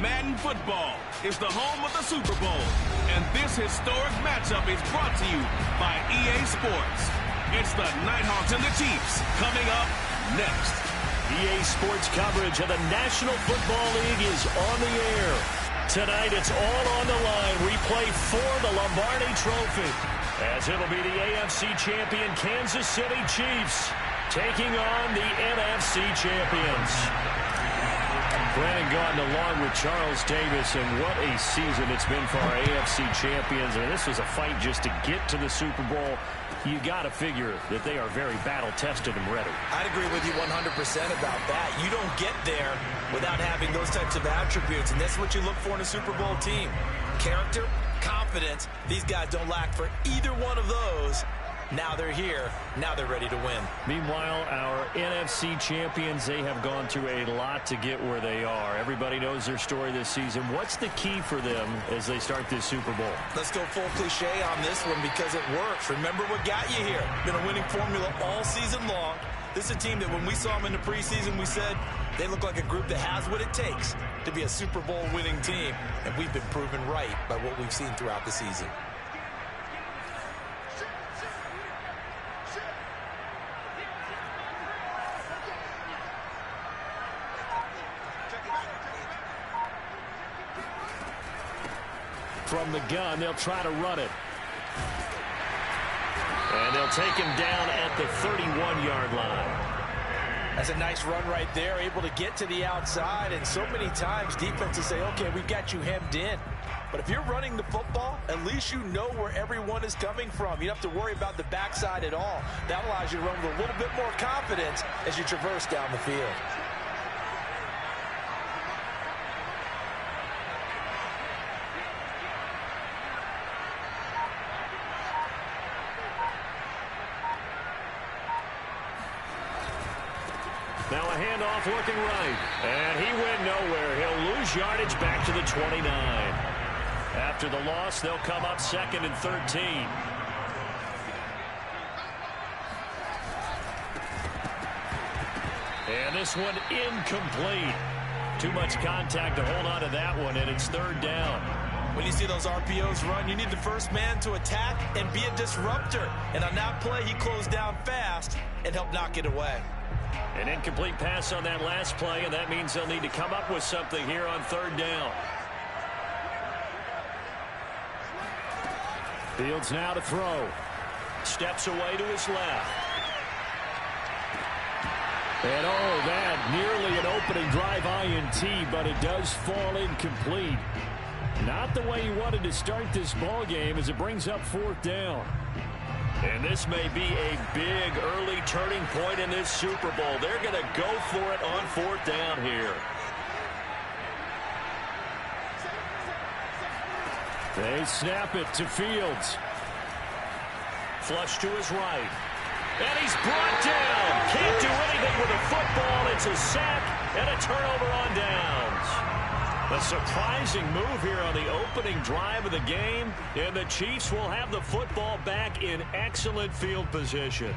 Madden football is the home of the Super Bowl, and this historic matchup is brought to you by EA Sports. It's the Nighthawks and the Chiefs coming up next. EA Sports coverage of the National Football League is on the air. Tonight, it's all on the line. We play for the Lombardi Trophy, as it'll be the AFC champion Kansas City Chiefs taking on the NFC champions. Brandon Gaudin along with Charles Davis, and what a season it's been for our AFC champions. And this was a fight just to get to the Super Bowl. You got to figure that they are very battle-tested and ready. I'd agree with you 100% about that. You don't get there without having those types of attributes, and that's what you look for in a Super Bowl team. Character, confidence. These guys don't lack for either one of those. Now they're here. Now they're ready to win. Meanwhile, our NFC champions, they have gone through a lot to get where they are. Everybody knows their story this season. What's the key for them as they start this Super Bowl? Let's go full cliche on this one because it works. Remember what got you here. Been a winning formula all season long. This is a team that when we saw them in the preseason, we said they look like a group that has what it takes to be a Super Bowl winning team. And we've been proven right by what we've seen throughout the season. From the gun, they'll try to run it. And they'll take him down at the 31-yard line. That's a nice run right there, able to get to the outside. And so many times defenses say, okay, we've got you hemmed in. But if you're running the football, at least you know where everyone is coming from. You don't have to worry about the backside at all. That allows you to run with a little bit more confidence as you traverse down the field. Now a handoff looking right. And he went nowhere. He'll lose yardage back to the 29. After the loss, they'll come up 2nd and 13. And this one incomplete. Too much contact to hold on to that one, and it's 3rd down. When you see those RPOs run, you need the first man to attack and be a disruptor. And on that play, he closed down fast and helped knock it away. An incomplete pass on that last play, and that means they'll need to come up with something here on 3rd down. Fields now to throw. Steps away to his left. And oh, that nearly an opening drive INT, but it does fall incomplete. Not the way he wanted to start this ball game as it brings up 4th down. And this may be a big early turning point in this Super Bowl. They're going to go for it on 4th down here. They snap it to Fields. Flush to his right. And he's brought down. Can't do anything with the football. It's a sack and a turnover on downs. A surprising move here on the opening drive of the game, and the Chiefs will have the football back in excellent field position.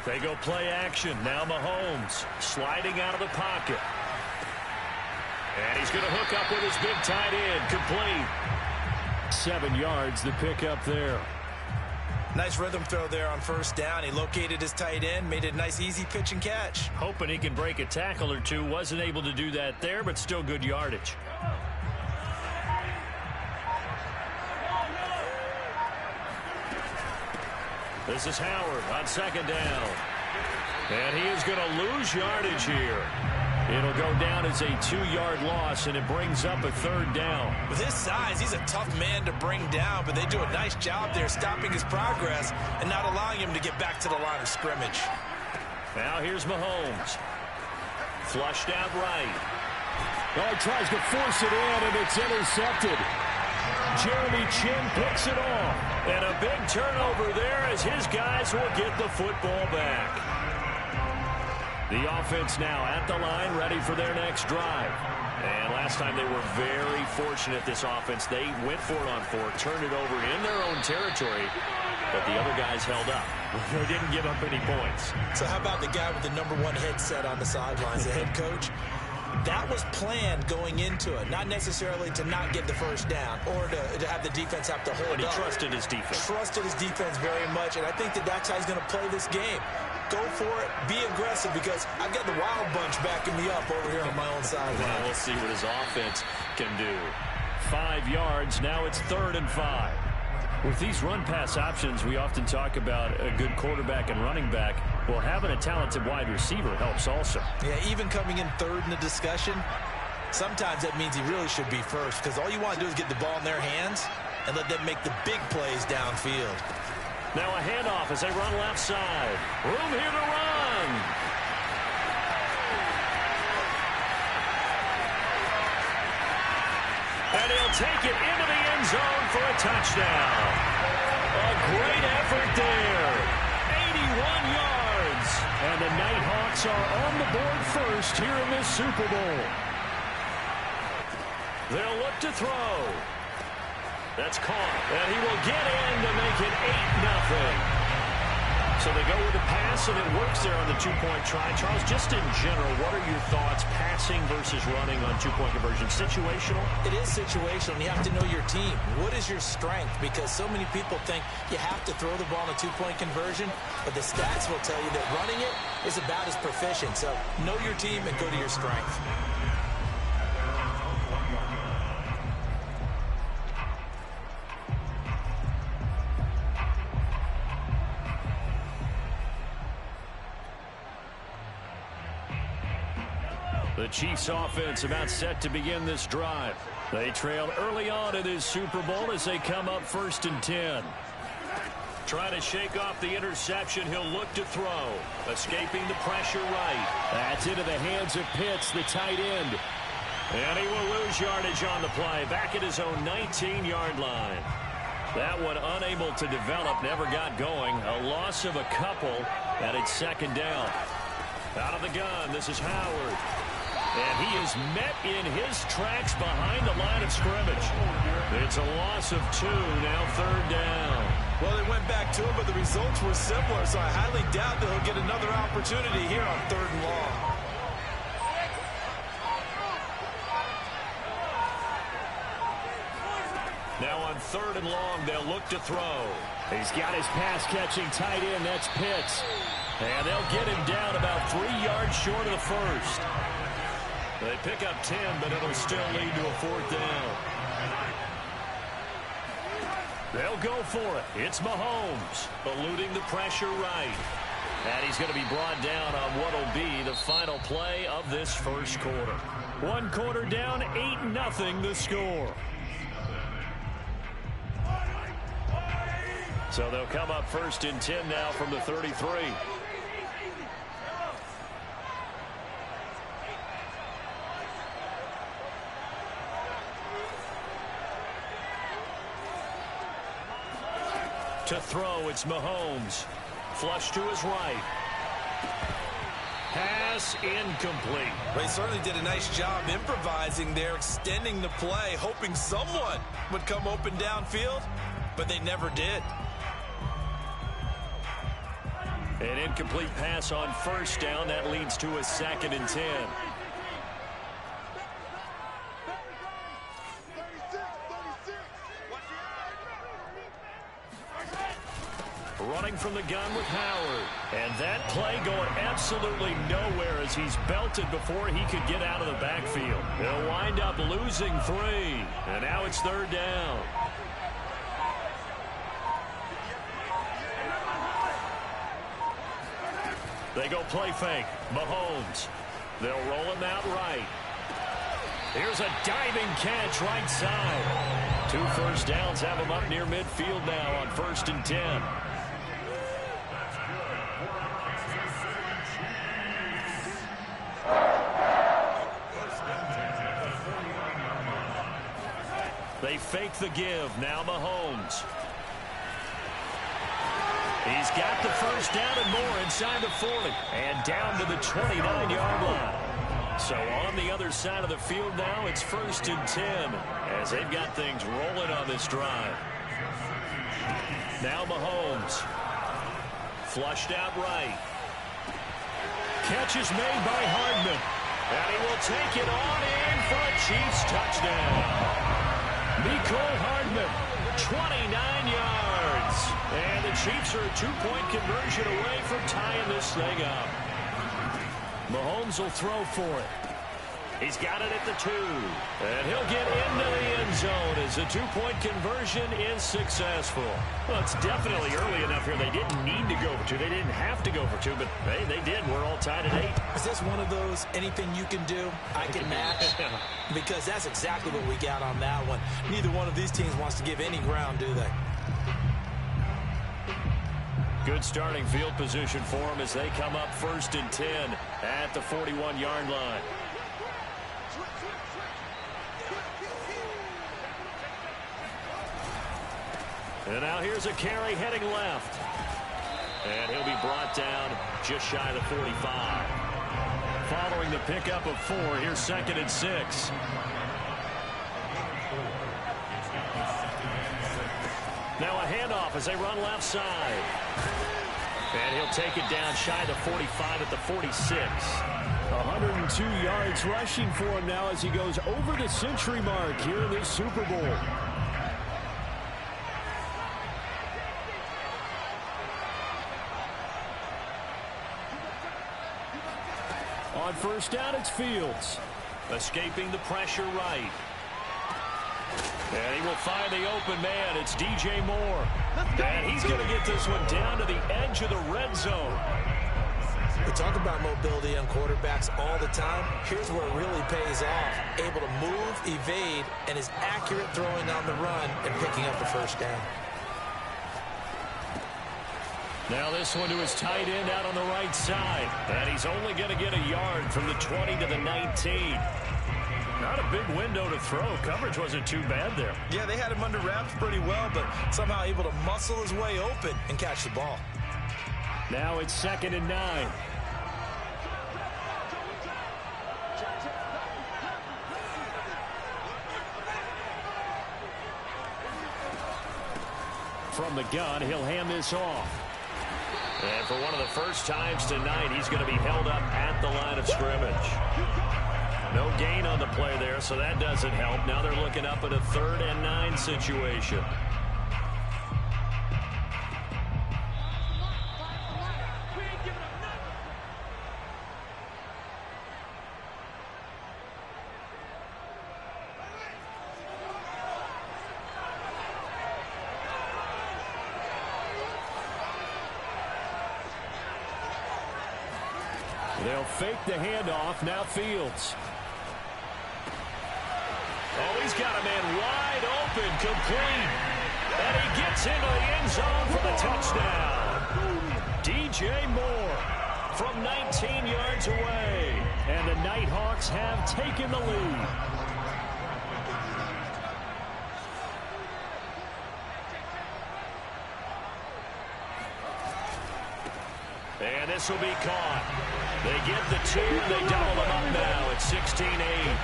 They go play action. Now Mahomes sliding out of the pocket. And he's going to hook up with his big tight end. Complete. 7 yards, the pickup there. Nice rhythm throw there on 1st down. He located his tight end, made it a nice easy pitch and catch. Hoping he can break a tackle or two. Wasn't able to do that there, but still good yardage. This is Howard on 2nd down. And he is going to lose yardage here. It'll go down as a 2-yard loss, and it brings up a 3rd down. With his size, he's a tough man to bring down, but they do a nice job there stopping his progress and not allowing him to get back to the line of scrimmage. Now here's Mahomes. Flushed out right. Oh, he tries to force it in, and it's intercepted. Jeremy Chin picks it off. And a big turnover there as his guys will get the football back. The offense now at the line, ready for their next drive. And last time they were very fortunate, this offense. They went for it on 4, turned it over in their own territory, but the other guys held up. They didn't give up any points. So how about the guy with the #1 headset on the sidelines, the head coach? That was planned going into it, not necessarily to not get the first down or to have the defense have to hold up. But he trusted his defense. Trusted his defense very much, and I think that's how he's going to play this game. Go for it, be aggressive, because I've got the wild bunch backing me up over here on my own sideline. Well, we'll see what his offense can do. 5 yards, now it's 3rd and 5. With these run-pass options, we often talk about a good quarterback and running back. Well, having a talented wide receiver helps also. Yeah, even coming in 3rd in the discussion, sometimes that means he really should be first, because all you want to do is get the ball in their hands and let them make the big plays downfield. Now a handoff as they run left side. Room here to run. And he'll take it into the end zone for a touchdown. A great effort there. 81 yards. And the Nighthawks are on the board first here in this Super Bowl. They'll look to throw. That's caught. And he will get in to make it 8-0. So they go with the pass, and it works there on the 2-point try. Charles, just in general, what are your thoughts passing versus running on 2-point conversion? Situational? It is situational, and you have to know your team. What is your strength? Because so many people think you have to throw the ball in a 2-point conversion, but the stats will tell you that running it is about as proficient. So know your team and go to your strength. The Chiefs offense about set to begin this drive. They trail early on in this Super Bowl as they come up 1st and 10. Trying to shake off the interception. He'll look to throw. Escaping the pressure right. That's into the hands of Pitts, the tight end. And he will lose yardage on the play. Back at his own 19-yard line. That one unable to develop, never got going. A loss of a couple, and it's 2nd down. Out of the gun, this is Howard. And he is met in his tracks behind the line of scrimmage. It's a loss of 2, now 3rd down. Well, they went back to it, but the results were similar, so I highly doubt that he'll get another opportunity here on 3rd and long. Now on 3rd and long, they'll look to throw. He's got his pass-catching tight end, that's Pitts. And they'll get him down about 3 yards short of the first. They pick up 10, but it'll still lead to a 4th down. They'll go for it. It's Mahomes, eluding the pressure right. And he's going to be brought down on what will be the final play of this first quarter. 1 quarter down, 8-0 the score. So they'll come up 1st and 10 now from the 33. To throw, it's Mahomes. Flush to his right. Pass incomplete. Well, he certainly did a nice job improvising there, extending the play, hoping someone would come open downfield, but they never did. An incomplete pass on 1st down. That leads to a 2nd and 10. Running from the gun with Howard. And that play going absolutely nowhere as he's belted before he could get out of the backfield. He'll wind up losing 3. And now it's 3rd down. They go play fake. Mahomes. They'll roll him out right. Here's a diving catch right side. 2 first downs have him up near midfield now on 1st and 10. They fake the give. Now Mahomes. He's got the first down and more inside the 40. And down to the 29-yard line. So on the other side of the field now, it's 1st and 10 as they've got things rolling on this drive. Now Mahomes. Flushed out right. Catch is made by Hardman. And he will take it on in for a Chiefs touchdown. Mecole Hardman, 29 yards. And the Chiefs are a 2-point conversion away from tying this thing up. Mahomes will throw for it. He's got it at the 2. And he'll get into the end zone as the 2-point conversion is successful. Well, it's definitely early enough here. They didn't need to go for 2. They didn't have to go for 2, but hey, they did. We're all tied at 8. Is this one of those anything you can do, I can match? Because that's exactly what we got on that one. Neither one of these teams wants to give any ground, do they? Good starting field position for them as they come up 1st and 10 at the 41-yard line. And now here's a carry heading left. And he'll be brought down just shy of the 45. Following the pickup of 4, here's 2nd and 6. Now a handoff as they run left side. And he'll take it down shy of the 45 at the 46. 102 yards rushing for him now as he goes over the century mark here in this Super Bowl. On 1st down, it's Fields. Escaping the pressure right. And he will find the open man. It's DJ Moore. And he's going to get this one down to the edge of the red zone. We talk about mobility on quarterbacks all the time. Here's where it really pays off. Able to move, evade, and is accurate throwing on the run and picking up the 1st down. Now this one to his tight end out on the right side. And he's only going to get a yard from the 20 to the 19. Not a big window to throw. Coverage wasn't too bad there. Yeah, they had him under wraps pretty well, but somehow able to muscle his way open and catch the ball. Now it's 2nd and 9. From the gun, he'll hand this off. And for one of the first times tonight, he's going to be held up at the line of scrimmage. No gain on the play there, so that doesn't help. Now they're looking up at a 3rd and 9 situation. They'll fake the handoff. Now Fields. Oh, he's got a man wide open, complete. And he gets into the end zone for the touchdown. DJ Moore from 19 yards away. And the Nighthawks have taken the lead. And this will be caught. They get the 2, and they double them up now at 16-8.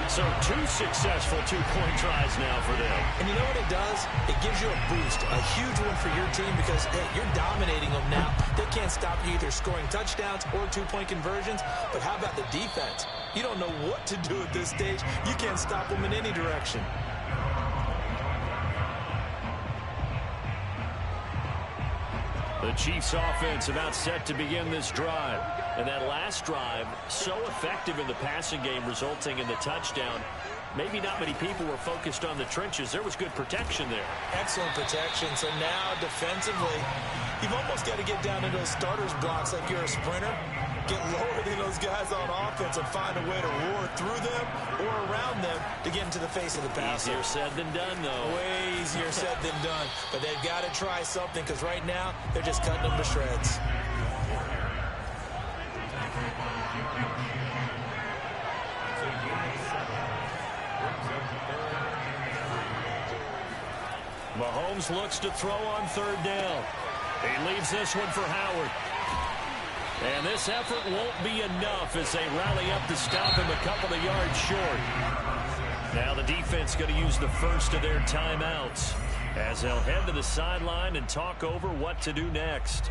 So 2 successful 2-point tries now for them. And you know what it does? It gives you a boost, a huge one for your team because, hey, you're dominating them now. They can't stop you either scoring touchdowns or 2-point conversions. But how about the defense? You don't know what to do at this stage. You can't stop them in any direction. The Chiefs offense about set to begin this drive. And that last drive, so effective in the passing game, resulting in the touchdown. Maybe not many people were focused on the trenches. There was good protection there. Excellent protection. So now defensively, you've almost got to get down to those starters blocks like you're a sprinter. Get lower than those guys on offense and find a way to roar through them or around them to get into the face of the passer. Easier said than done, though. Way easier said than done. But they've got to try something because right now they're just cutting them to shreds. Mahomes looks to throw on 3rd down. He leaves this one for Howard. And this effort won't be enough as they rally up to stop him a couple of yards short. Now the defense going to use the first of their timeouts as they'll head to the sideline and talk over what to do next.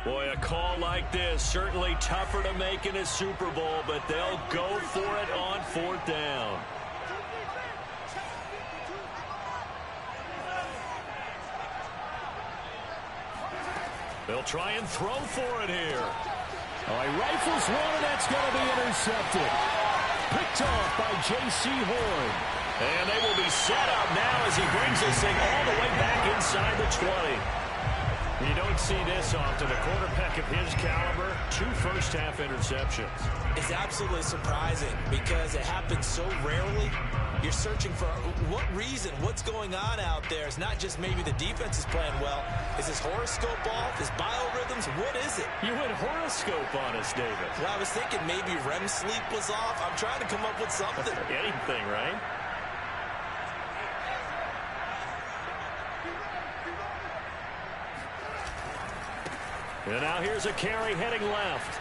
Boy, a call like this, certainly tougher to make in a Super Bowl, but they'll go for it on 4th down. They'll try and throw for it here. Oh, he rifles one, and that's going to be intercepted. Picked off by J.C. Horn. And they will be set up now as he brings this thing all the way back inside the 20. You don't see this often. A quarterback of his caliber, 2 first-half interceptions. It's absolutely surprising because it happens so rarely. You're searching for what reason, what's going on out there. It's not just maybe the defense is playing well. Is his horoscope off? His biorhythms? What is it? You went horoscope on us, David. Well, I was thinking maybe REM sleep was off. I'm trying to come up with something. Anything, right? And now here's a carry heading left.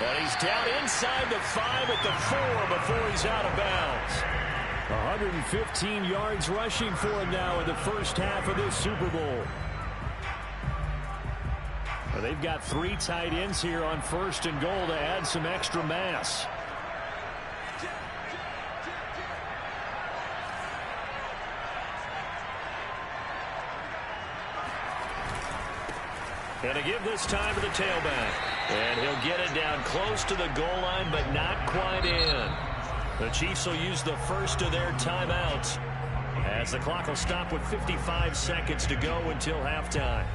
And he's down inside the 5 at the 4 before he's out of bounds. 115 yards rushing for him now in the first half of this Super Bowl. Well, they've got 3 tight ends here on 1st and goal to add some extra mass. And to give this time to the tailback. And he'll get it down close to the goal line, but not quite in. The Chiefs will use the first of their timeouts as the clock will stop with 55 seconds to go until halftime.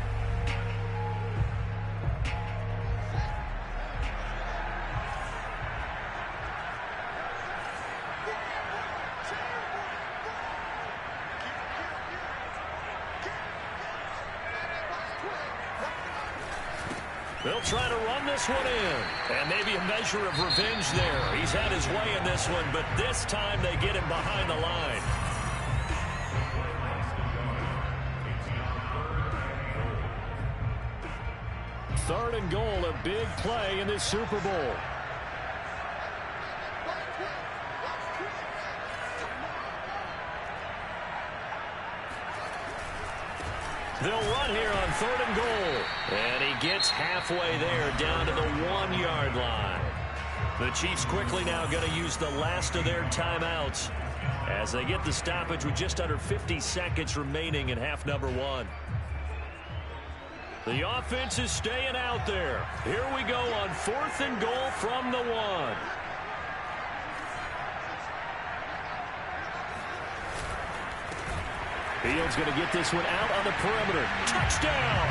They'll try to run this one in. And maybe a measure of revenge there. He's had his way in this one, but this time they get him behind the line. Third and goal, a big play in this Super Bowl. They'll run here on 3rd and goal. And he gets halfway there down to the 1-yard line. The Chiefs quickly now going to use the last of their timeouts as they get the stoppage with just under 50 seconds remaining in half number 1. The offense is staying out there. Here we go on 4th and goal from the 1. Fields going to get this one out on the perimeter. Touchdown!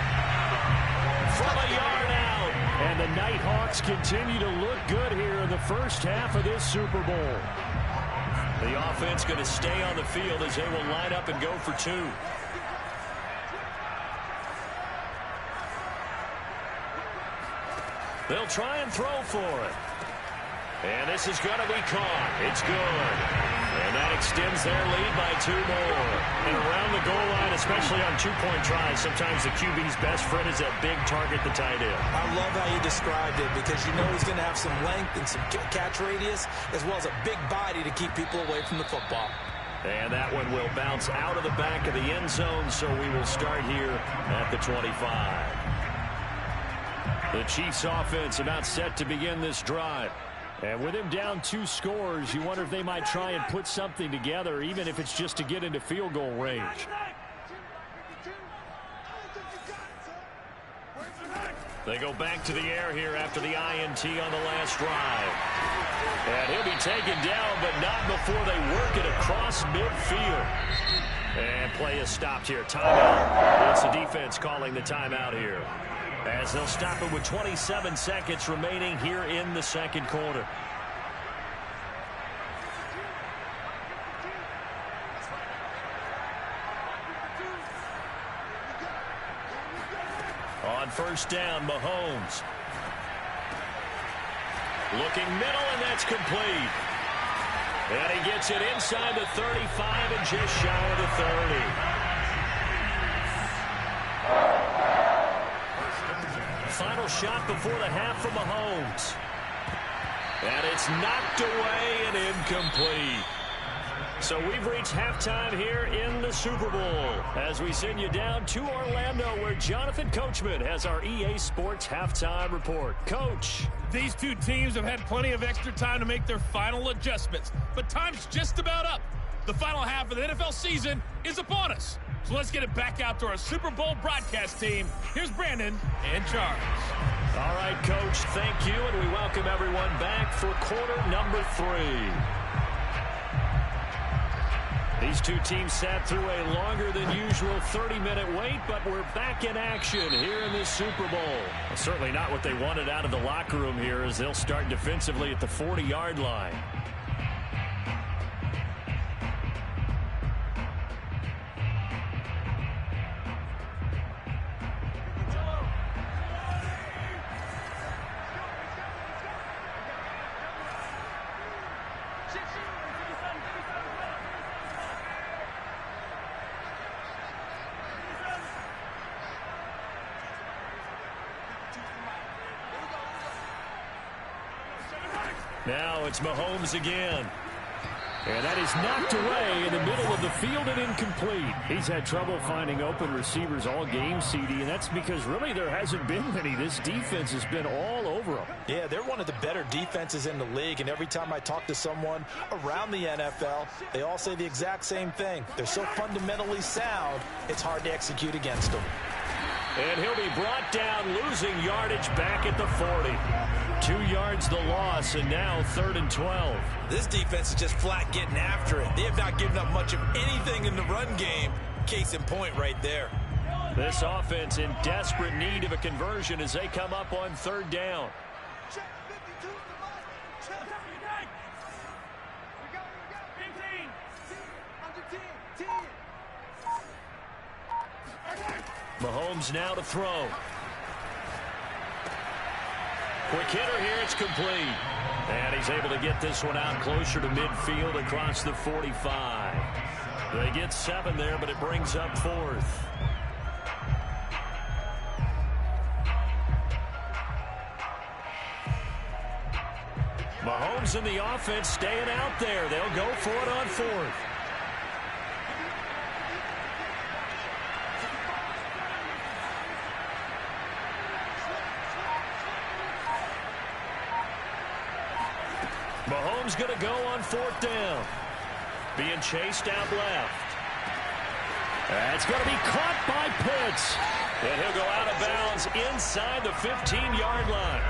From a yard out. And the Nighthawks continue to look good here in the first half of this Super Bowl. The offense going to stay on the field as they will line up and go for 2. They'll try and throw for it. And this is going to be caught. It's good. And that extends their lead by 2 more. And around the goal line, especially on 2-point tries, sometimes the QB's best friend is that big target, the tight end. I love how you described it because you know he's going to have some length and some catch radius as well as a big body to keep people away from the football. And that one will bounce out of the back of the end zone, so we will start here at the 25. The Chiefs offense about set to begin this drive. And with him down 2 scores, you wonder if they might try and put something together, even if it's just to get into field goal range. They go back to the air here after the INT on the last drive. And he'll be taken down, but not before they work it across midfield. And play is stopped here. Timeout. It's the defense calling the timeout here, as they'll stop it with 27 seconds remaining here in the second quarter. On 1st down, Mahomes. Looking middle, and that's complete. And he gets it inside the 35 and just shy of the 30. Final shot before the half from Mahomes. And it's knocked away and incomplete. So we've reached halftime here in the Super Bowl as we send you down to Orlando where Jonathan Coachman has our EA Sports Halftime Report. Coach. These two teams have had plenty of extra time to make their final adjustments, but time's just about up. The final half of the NFL season is upon us. So let's get it back out to our Super Bowl broadcast team. Here's Brandon and Charles. All right, Coach, thank you, and we welcome everyone back for quarter number 3. These two teams sat through a longer than usual 30-minute wait, but we're back in action here in this Super Bowl. Well, certainly not what they wanted out of the locker room here as they'll start defensively at the 40-yard line. Now it's Mahomes again. And that is knocked away in the middle of the field and incomplete. He's had trouble finding open receivers all game, CD, and that's because really there hasn't been many. This defense has been all over them. Yeah, they're one of the better defenses in the league, and every time I talk to someone around the NFL, they all say the exact same thing. They're so fundamentally sound, it's hard to execute against them. And he'll be brought down, losing yardage back at the 40. 2 yards the loss, and now 3rd and 12. This defense is just flat getting after it. They have not given up much of anything in the run game. Case in point right there. This offense in desperate need of a conversion as they come up on 3rd down. Mahomes now to throw. Quick hitter here, it's complete. And he's able to get this one out closer to midfield across the 45. They get 7 there, but it brings up 4th. Mahomes and the offense staying out there. They'll go for it on 4th. Mahomes going to go on 4th down. Being chased out left. That's going to be caught by Pitts. And he'll go out of bounds inside the 15-yard line.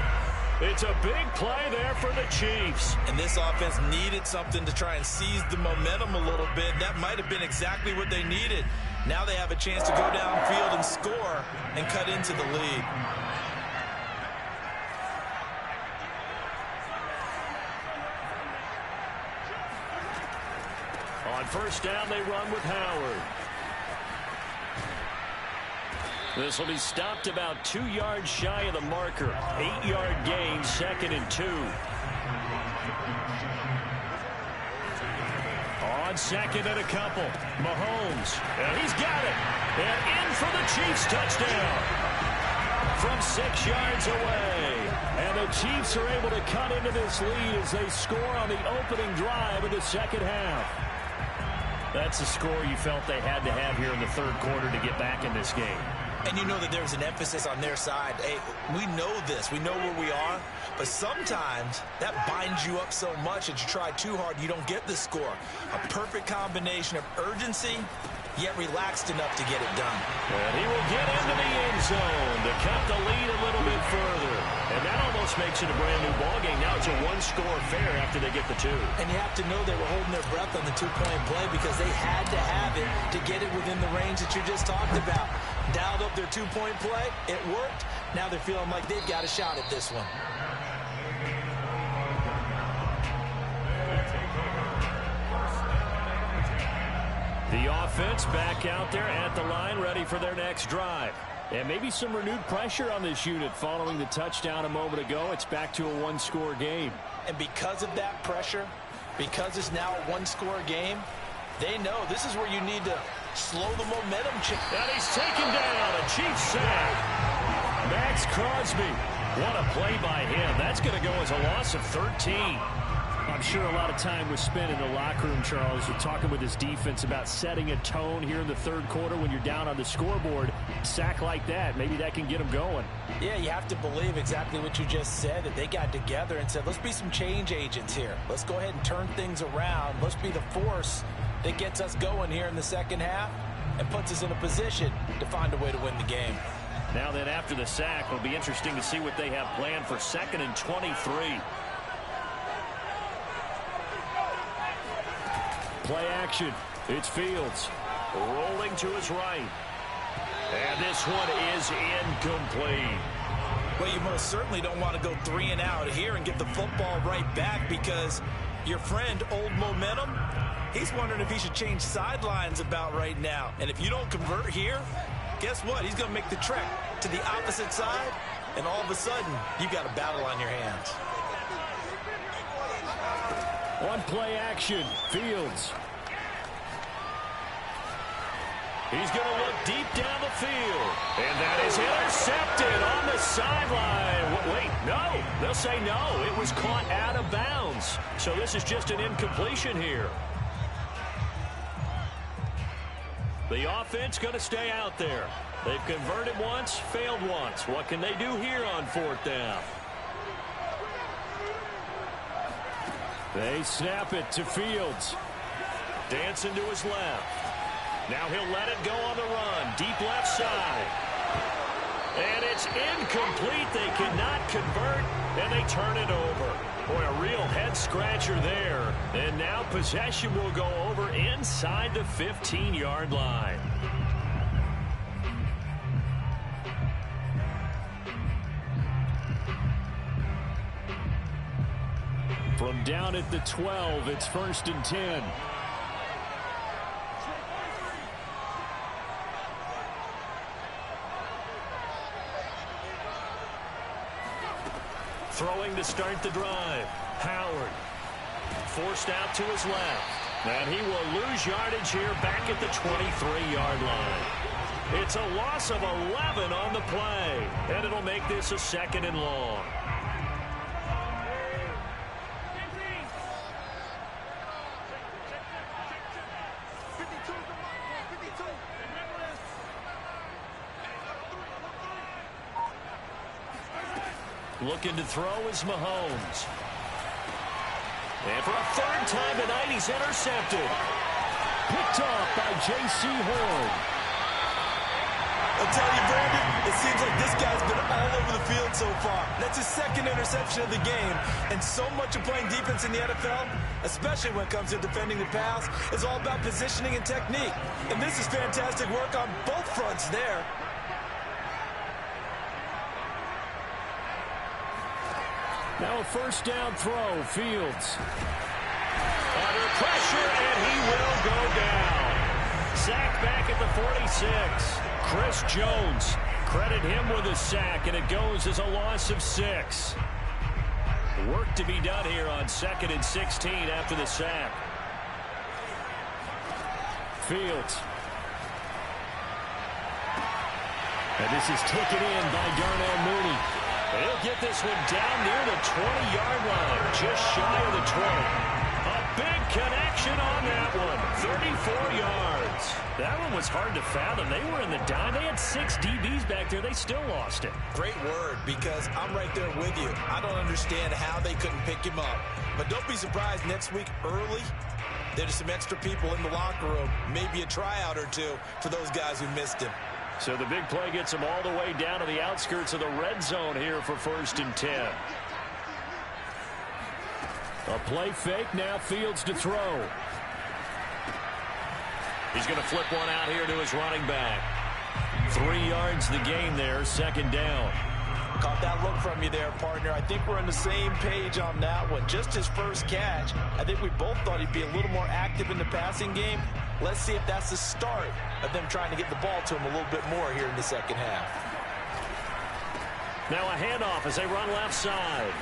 It's a big play there for the Chiefs. And this offense needed something to try and seize the momentum a little bit. That might have been exactly what they needed. Now they have a chance to go downfield and score and cut into the lead. On 1st down, they run with Howard. This will be stopped about 2 yards shy of the marker. 8-yard gain, 2nd and 2. On 2nd and a couple, Mahomes. And he's got it. And in for the Chiefs touchdown. From 6 yards away. And the Chiefs are able to cut into this lead as they score on the opening drive of the 2nd half. That's the score you felt they had to have here in the 3rd quarter to get back in this game. And you know that there's an emphasis on their side. Hey, we know this. We know where we are. But sometimes that binds you up so much that you try too hard, you don't get the score. A perfect combination of urgency, yet relaxed enough to get it done. And he will get into the end zone to cut the lead a little bit further. And that almost makes it a brand-new ballgame. Now it's a 1-score affair after they get the 2. And you have to know they were holding their breath on the 2-point play because they had to have it to get it within the range that you just talked about. Dialed up their 2-point play. It worked. Now they're feeling like they've got a shot at this one. The offense back out there at the line, ready for their next drive. And maybe some renewed pressure on this unit following the touchdown a moment ago. It's back to a 1-score game. And because of that pressure, Because it's now a one-score game, they know this is where you need to slow the momentum. And he's taken down. A Chiefs sack. Max Crosby. What a play by him. That's going to go as a loss of 13. I'm sure a lot of time was spent in the locker room, Charles, with talking with his defense about setting a tone here in the third quarter when you're down on the scoreboard. Sack like that, maybe that can get them going. Yeah, you have to believe exactly what you just said, that they got together and said, let's be some change agents here. Let's go ahead and turn things around. Let's be the force that gets us going here in the second half and puts us in a position to find a way to win the game. Now then, after the sack, it'll be interesting to see what they have planned for 2nd and 23. Play action. It's Fields. Rolling to his right. And this one is incomplete. Well, you most certainly don't want to go 3 and out here and get the football right back, because your friend, Old Momentum, he's wondering if he should change sidelines about right now. And if you don't convert here, guess what? He's going to make the trek to the opposite side, and all of a sudden, you've got a battle on your hands. On play action, Fields. He's going to look deep down the field. And that is intercepted on the sideline. Wait, no. They'll say no. It was caught out of bounds. So this is just an incompletion here. The offense going to stay out there. They've converted once, failed once. What can they do here on 4th down? They snap it to Fields. Dancing to his left. Now he'll let it go on the run. Deep left side. And it's incomplete. They cannot convert, and they turn it over. Boy, a real head-scratcher there. And now possession will go over inside the 15-yard line. From down at the 12, it's 1st and 10. Throwing to start the drive. Howard. Forced out to his left. And he will lose yardage here back at the 23-yard line. It's a loss of 11 on the play. And it'll make this a 2nd and long. Looking to throw is Mahomes. And for a 3rd time tonight, he's intercepted. Picked off by J.C. Horn. I'll tell you, Brandon, it seems like this guy's been all over the field so far. That's his 2nd interception of the game. And so much of playing defense in the NFL, especially when it comes to defending the pass, is all about positioning and technique. And this is fantastic work on both fronts there. Now a 1st down throw, Fields. Under pressure, and he will go down. Sacked back at the 46. Chris Jones, credit him with a sack, and it goes as a loss of 6. Work to be done here on 2nd and 16 after the sack. Fields. And this is taken in by Darnell Mooney. He'll get this one down near the 20-yard line, just shy of the 20. A big connection on that one, 34 yards. That one was hard to fathom. They were in the dime. They had 6 DBs back there. They still lost it. Great word, because I'm right there with you. I don't understand how they couldn't pick him up. But don't be surprised next week early, there's some extra people in the locker room, maybe a tryout or two for those guys who missed him. So the big play gets him all the way down to the outskirts of the red zone here for 1st and 10. A play fake, now Fields to throw. He's going to flip one out here to his running back. 3 yards the gain there, 2nd down. Caught that look from you there, partner. I think we're on the same page on that one. Just his first catch. I think we both thought he'd be a little more active in the passing game. Let's see if that's the start of them trying to get the ball to him a little bit more here in the second half. Now a handoff as they run left side.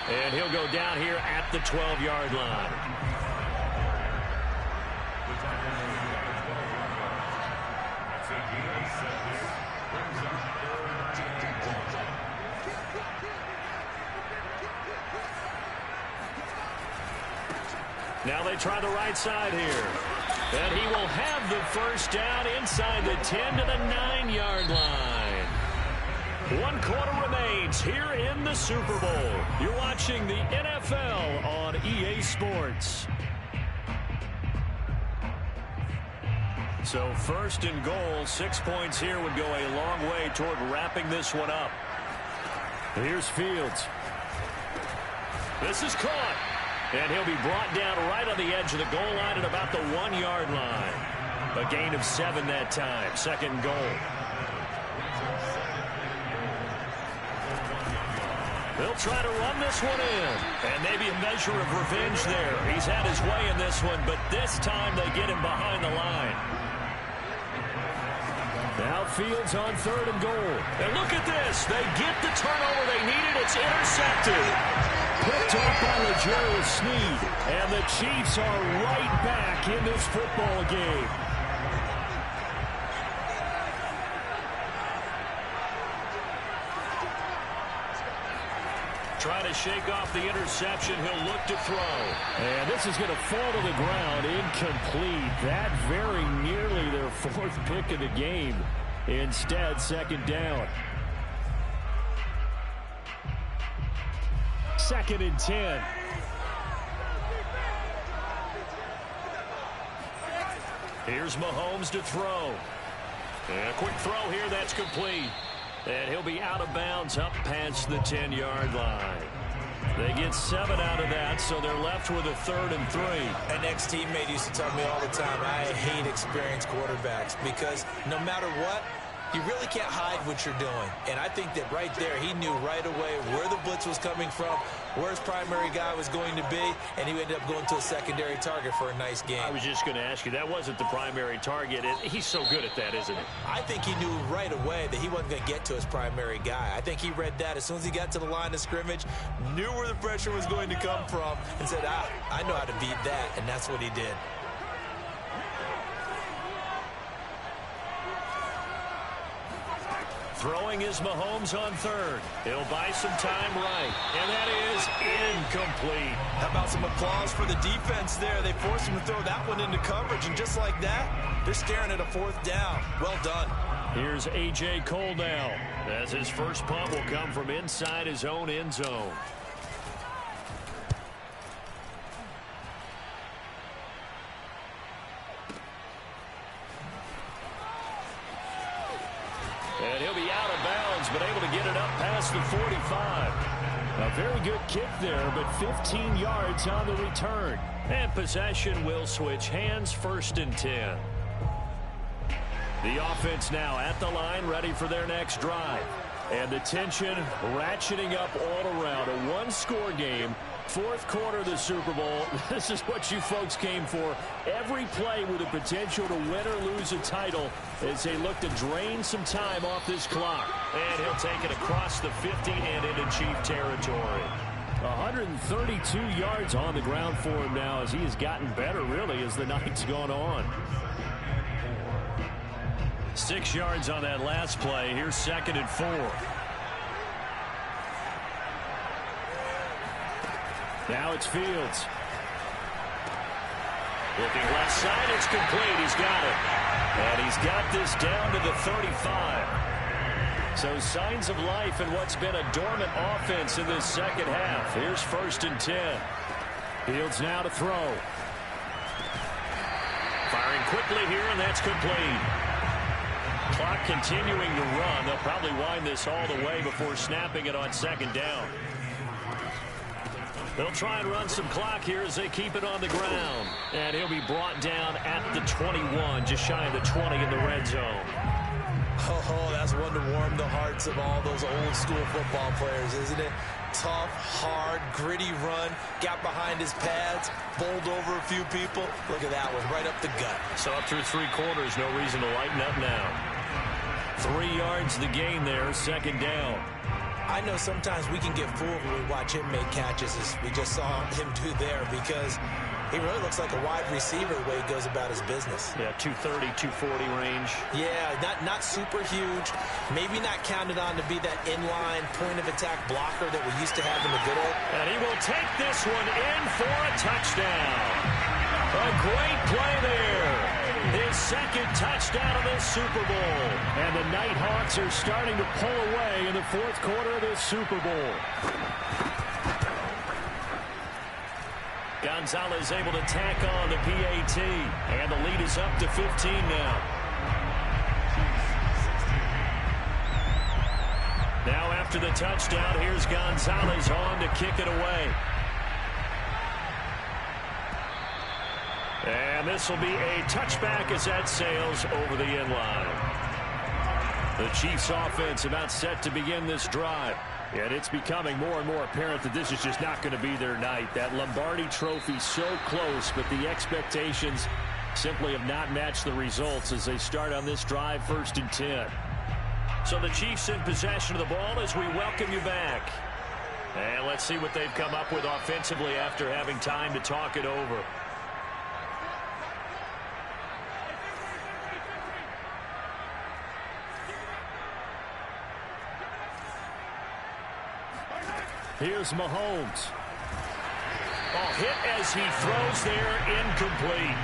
And he'll go down here at the 12-yard line. Now they try the right side here. And he will have the first down inside the 10 to the 9-yard line. 1 quarter remains here in the Super Bowl. You're watching the NFL on EA Sports. So first and goal, 6 points here would go a long way toward wrapping this one up. Here's Fields. This is caught. And he'll be brought down right on the edge of the goal line at about the 1-yard line. A gain of 7 that time. Second goal. They'll try to run this one in. And maybe a measure of revenge there. He's had his way in this one, but this time they get him behind the line. Now Fields on 3rd and goal. And look at this. They get the turnover they needed. It's intercepted. Picked off by L'Jarius Sneed. And the Chiefs are right back in this football game. Trying to shake off the interception. He'll look to throw. And this is going to fall to the ground. Incomplete. That very nearly their 4th pick of the game. Instead, 2nd down. 2nd and 10. Here's Mahomes to throw. And a quick throw here. That's complete. And he'll be out of bounds up past the 10-yard line. They get 7 out of that, so they're left with a 3rd and 3. An ex-teammate used to tell me all the time, I hate experienced quarterbacks because no matter what, you really can't hide what you're doing. And I think that right there, he knew right away where the blitz was coming from, where his primary guy was going to be, and he ended up going to a secondary target for a nice game. I was just going to ask you, that wasn't the primary target. He's so good at that, isn't he? I think he knew right away that he wasn't going to get to his primary guy. I think he read that as soon as he got to the line of scrimmage, knew where the pressure was going to come from, and said, I know how to beat that, and that's what he did. Throwing is Mahomes on 3rd. He'll buy some time right. And that is incomplete. How about some applause for the defense there? They forced him to throw that one into coverage, and just like that, they're staring at a 4th down. Well done. Here's A.J. Cole now, as his first punt will come from inside his own end zone. And he'll be out of bounds, but able to get it up past the 45. A very good kick there, but 15 yards on the return. And possession will switch hands, 1st and 10. The offense now at the line, ready for their next drive. And the tension ratcheting up all around. A 1-score game. 4th quarter of the Super Bowl. This is what you folks came for. Every play with the potential to win or lose a title as they look to drain some time off this clock. And he'll take it across the 50 and into Chief territory. 132 yards on the ground for him now as he has gotten better, really, as the night's gone on. 6 yards on that last play. Here's 2nd and 4. Now it's Fields. Looking left side, it's complete. He's got it. And he's got this down to the 35. So signs of life in what's been a dormant offense in this second half. Here's 1st and 10. Fields now to throw. Firing quickly here, and that's complete. Clock continuing to run. They'll probably wind this all the way before snapping it on 2nd down. They'll try and run some clock here as they keep it on the ground. And he'll be brought down at the 21, just shy of the 20 in the red zone. Oh, that's one to warm the hearts of all those old school football players, isn't it? Tough, hard, gritty run, got behind his pads, bowled over a few people. Look at that one, right up the gut. So up through 3 quarters, no reason to lighten up now. 3 yards the gain there, 2nd down. I know sometimes we can get fooled when we watch him make catches, as we just saw him do there, because he really looks like a wide receiver the way he goes about his business. Yeah, 230, 240 range. Yeah, not super huge. Maybe not counted on to be that inline point-of-attack blocker that we used to have in the good old. And he will take this one in for a touchdown. A great play there. His second touchdown of this Super Bowl. And the Nighthawks are starting to pull away in the fourth quarter of this Super Bowl. Gonzalez able to tack on the PAT. And the lead is up to 15 now. Now after the touchdown, here's Gonzalez on to kick it away. And this will be a touchback as that sails over the end line. The Chiefs offense about set to begin this drive. And it's becoming more and more apparent that this is just not going to be their night. That Lombardi Trophy so close, but the expectations simply have not matched the results as they start on this drive, 1st and 10. So the Chiefs in possession of the ball as we welcome you back. And let's see what they've come up with offensively after having time to talk it over. Here's Mahomes. Oh, hit as he throws there, incomplete.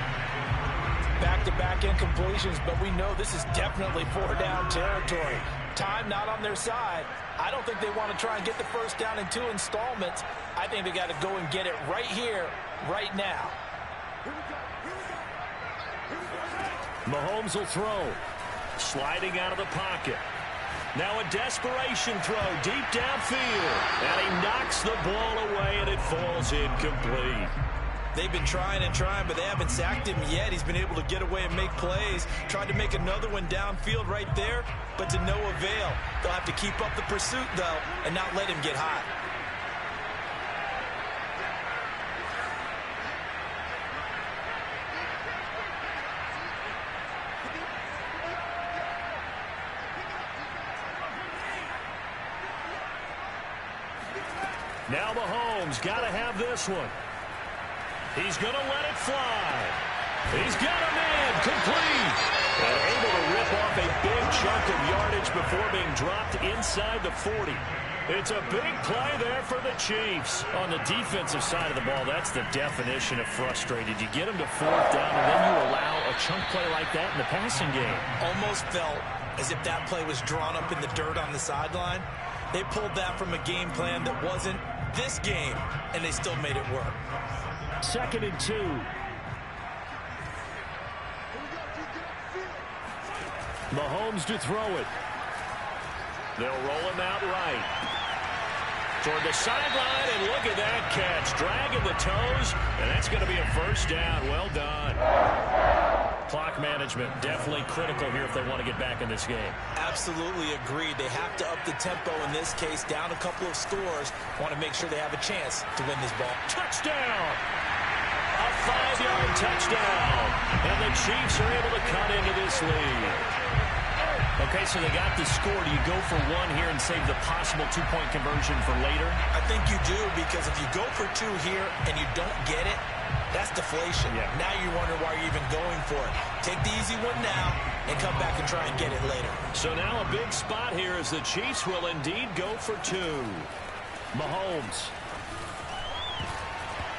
Back-to-back incompletions, but we know this is definitely 4-down territory. Time not on their side. I don't think they want to try and get the first down in 2 installments. I think they got to go and get it right here, right now. Mahomes will throw. Sliding out of the pocket. Now a desperation throw deep downfield. And he knocks the ball away, and it falls incomplete. They've been trying and trying, but they haven't sacked him yet. He's been able to get away and make plays. Tried to make another one downfield right there, but to no avail. They'll have to keep up the pursuit, though, and not let him get hot. Now Mahomes got to have this one. He's going to let it fly. He's got him in, complete. And able to rip off a big chunk of yardage before being dropped inside the 40. It's a big play there for the Chiefs. On the defensive side of the ball, that's the definition of frustrated. You get them to 4th down, and then you allow a chunk play like that in the passing game. Almost felt as if that play was drawn up in the dirt on the sideline. They pulled that from a game plan that wasn't this game, and they still made it work. 2nd and 2. Mahomes to throw it. They'll roll him out right. Toward the sideline, and look at that catch. Dragging the toes, and that's going to be a first down. Well done. Clock management definitely critical here if they want to get back in this game. Absolutely agreed. They have to up the tempo in this case, down a couple of scores. Want to make sure they have a chance to win this ball. Touchdown! A 5-yard touchdown. And the Chiefs are able to cut into this lead. Okay, so they got the score. Do you go for one here and save the possible 2-point conversion for later? I think you do, because if you go for 2 here and you don't get it, that's deflation. Yeah. Now you wonder why you're even going for it. Take the easy one now and come back and try and get it later. So now a big spot here as the Chiefs will indeed go for 2. Mahomes.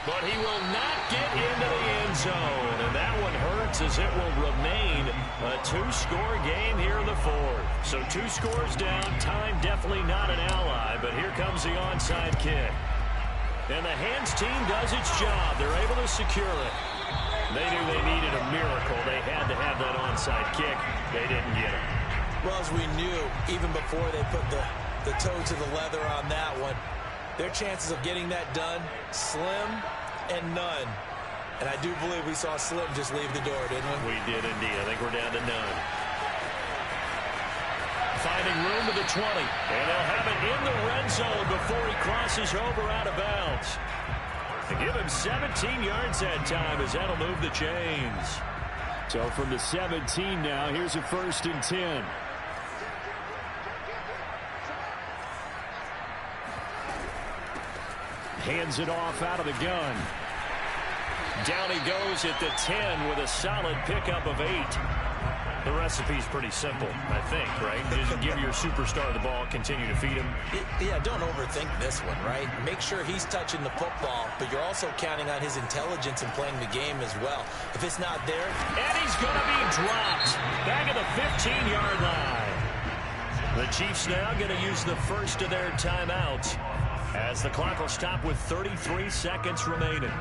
But he will not get into the end zone. And that one hurts as it will remain a 2-score game here in the 4th. So 2 scores down. Time definitely not an ally. But here comes the onside kick. And the hands team does its job. They're able to secure it. They knew they needed a miracle. They had to have that onside kick. They didn't get it. Well, as we knew, even before they put the toe to the leather on that one, their chances of getting that done, slim and none. And I do believe we saw Slim just leave the door, didn't we? We did indeed. I think we're down to none. Finding room to the 20. And they'll have it in the red zone before he crosses over out of bounds. They give him 17 yards that time as that'll move the chains. So from the 17 now, here's a 1st and 10. Hands it off out of the gun. Down he goes at the 10 with a solid pickup of 8. The recipe's pretty simple, I think, right? Just give your superstar the ball, continue to feed him. Yeah, don't overthink this one, right? Make sure he's touching the football, but you're also counting on his intelligence in playing the game as well. If it's not there... And he's going to be dropped back at the 15-yard line. The Chiefs now going to use the first of their timeouts as the clock will stop with 33 seconds remaining.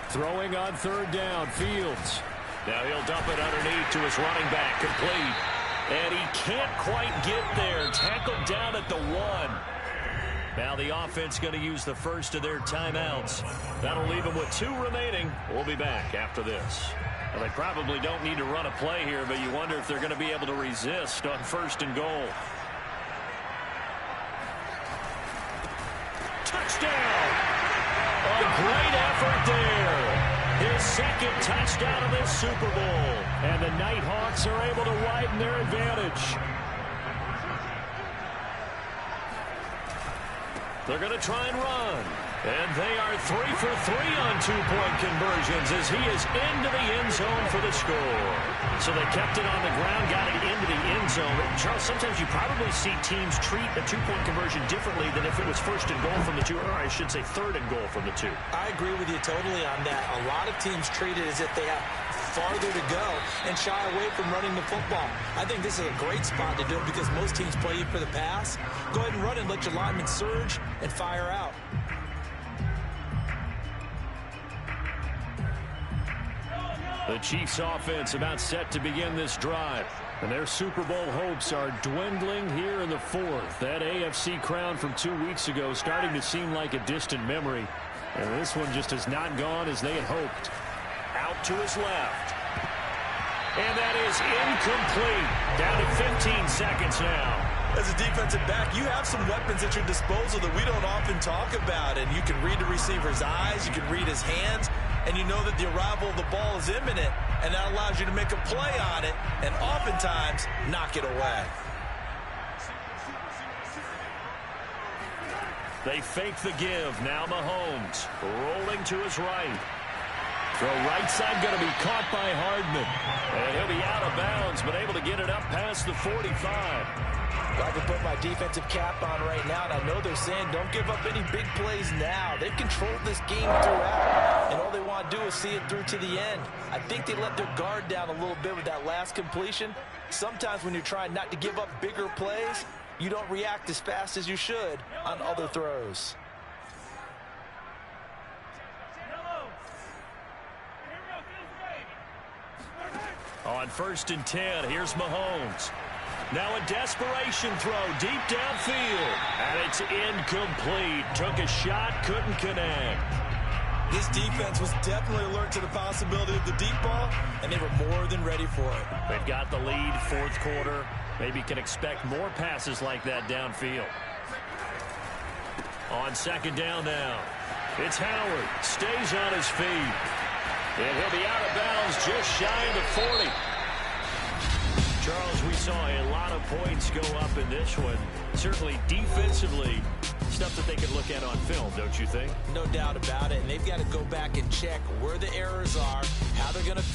Throwing on third down, Fields. Now he'll dump it underneath to his running back, complete. And he can't quite get there. Tackled down at the 1. Now the offense going to use the first of their timeouts. That'll leave them with 2 remaining. We'll be back after this. Well, they probably don't need to run a play here, but you wonder if they're going to be able to resist on first and goal. Touchdown! A great effort there. His second touchdown of this Super Bowl. And the Nighthawks are able to widen their advantage. They're going to try and run. And they are 3 for 3 on 2-point conversions as he is into the end zone for the score. So they kept it on the ground, got it into the end zone. Charles, sometimes you probably see teams treat a 2-point conversion differently than if it was first and goal from the 2, or I should say third and goal from the 2. I agree with you totally on that. A lot of teams treat it as if they have farther to go and shy away from running the football. I think this is a great spot to do it because most teams play you for the pass. Go ahead and run and let your linemen surge and fire out. The Chiefs offense about set to begin this drive. And their Super Bowl hopes are dwindling here in the 4th. That AFC crown from 2 weeks ago starting to seem like a distant memory. And this one just has not gone as they had hoped. Out to his left. And that is incomplete. Down to 15 seconds now. As a defensive back, you have some weapons at your disposal that we don't often talk about. And you can read the receiver's eyes. You can read his hands. And you know that the arrival of the ball is imminent, and that allows you to make a play on it and oftentimes knock it away. They fake the give. Now Mahomes rolling to his right. Throw right side going to be caught by Hardman. And he'll be out of bounds, but able to get it up past the 45. I can put my defensive cap on right now, and I know they're saying don't give up any big plays now. They've controlled this game throughout, and all they want to do is see it through to the end. I think they let their guard down a little bit with that last completion. Sometimes when you're trying not to give up bigger plays, you don't react as fast as you should on other throws. On 1st and 10, here's Mahomes. Now a desperation throw deep downfield. And it's incomplete. Took a shot, couldn't connect. This defense was definitely alert to the possibility of the deep ball, and they were more than ready for it. They've got the lead, 4th quarter. Maybe can expect more passes like that downfield. On 2nd down now. It's Howard. Stays on his feet. And he'll be out of bounds just shy of the 40. Charles, we saw a lot of points go up in this one. Certainly defensively, stuff that they could look at on film, don't you think? No doubt about it. And they've got to go back and check where the errors are, how they're going to